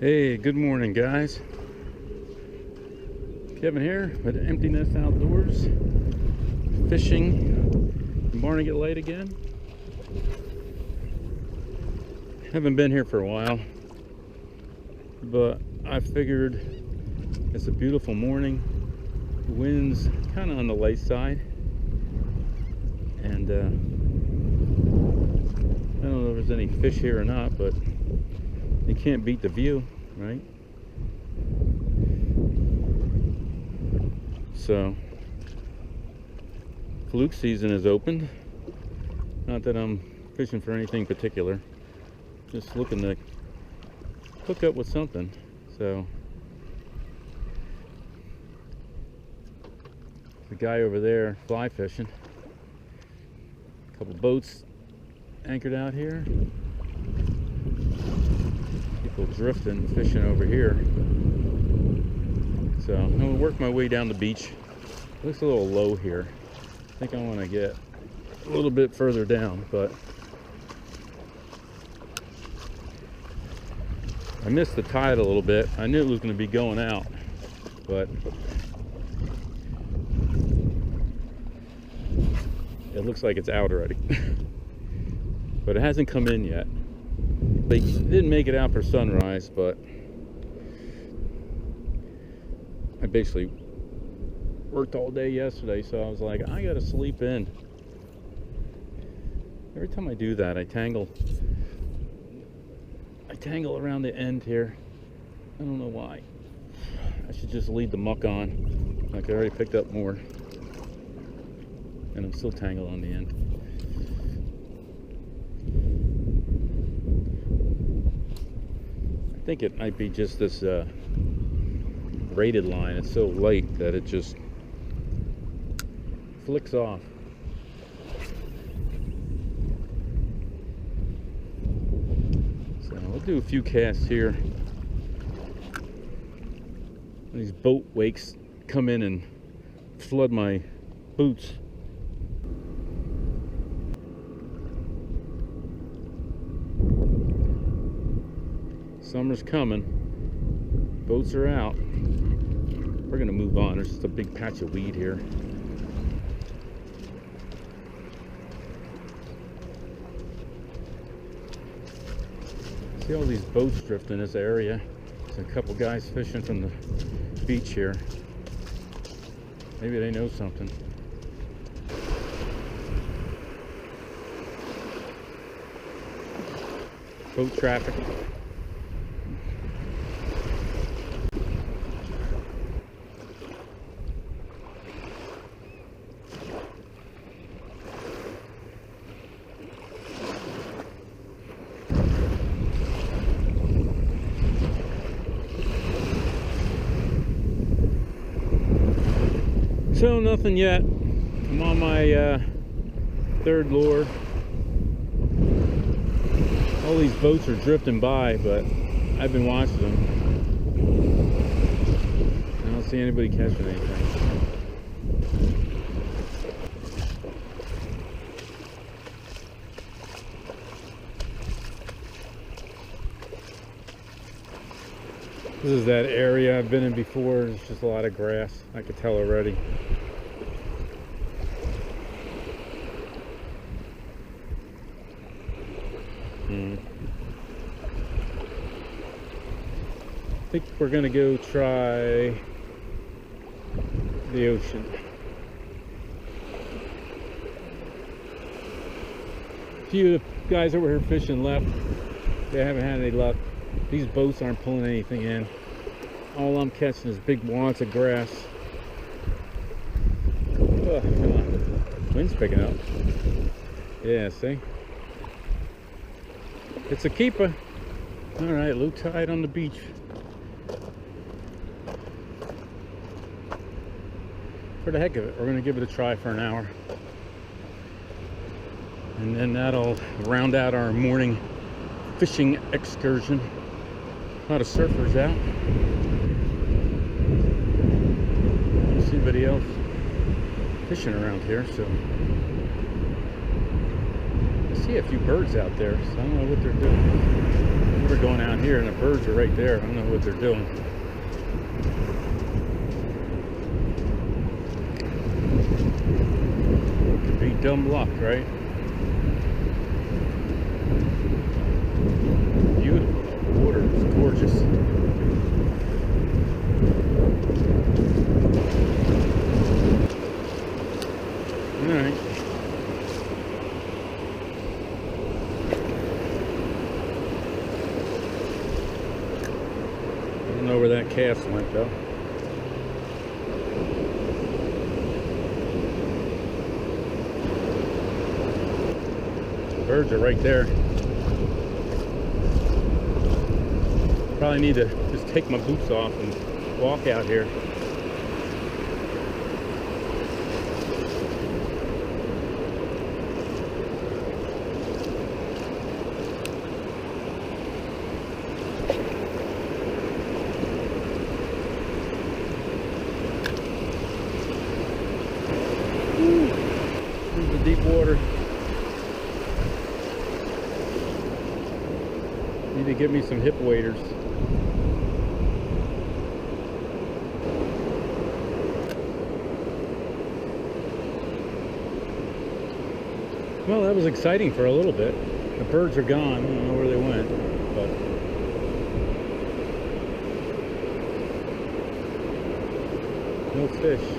Hey, good morning, guys. Kevin here with Empty Nest Outdoors. Fishing. Morning get late again. Haven't been here for a while, but I figured it's a beautiful morning. The wind's kind of on the light side, and I don't know if there's any fish here or not, but you can't beat the view, right? So, fluke season is opened. Not that I'm fishing for anything particular, just looking to hook up with something. So, the guy over there fly fishing. A couple boats anchored out here. People drifting, fishing over here. So I'm gonna work my way down the beach. Looks a little low here. I think I want to get a little bit further down, but I missed the tide a little bit. I knew it was going to be going out, but it looks like it's out already. But it hasn't come in yet. They didn't make it out for sunrise, but I basically worked all day yesterday, so I was like, I gotta sleep in. Every time I do that, I tangle around the end here. I don't know why. I should just leave the muck on. Like, I already picked up more, and I'm still tangled on the end. I think it might be just this braided line. It's so light that it just flicks off. So we'll do a few casts here. These boat wakes come in and flood my boots. Summer's coming. Boats are out. We're gonna move on. There's just a big patch of weed here. See all these boats drifting in this area. There's a couple guys fishing from the beach here. Maybe they know something. Boat traffic. So nothing yet. I'm on my third lure. All these boats are drifting by, but I've been watching them. I don't see anybody catching anything. This is that area I've been in before. There's just a lot of grass. I could tell already. I think we're gonna go try the ocean. A few of the guys over here fishing left. They haven't had any luck. These boats aren't pulling anything in. All I'm catching is big wads of grass. Oh, come on. Wind's picking up. Yeah, see? It's a keeper. All right, low tide on the beach. For the heck of it, we're gonna give it a try for an hour. And then that'll round out our morning fishing excursion. A lot of surfers out. Don't see anybody else fishing around here, so I see a few birds out there, so I don't know what they're doing. We're going out here and the birds are right there. I don't know what they're doing. Could be dumb luck, right? Beautiful. The water is gorgeous. Alright. I don't know where that cast went though. The birds are right there. Probably need to just take my boots off and walk out here. Here's the deep water. Need to get me some hip waders. Well, that was exciting for a little bit. The birds are gone. I don't know where they went, but no fish.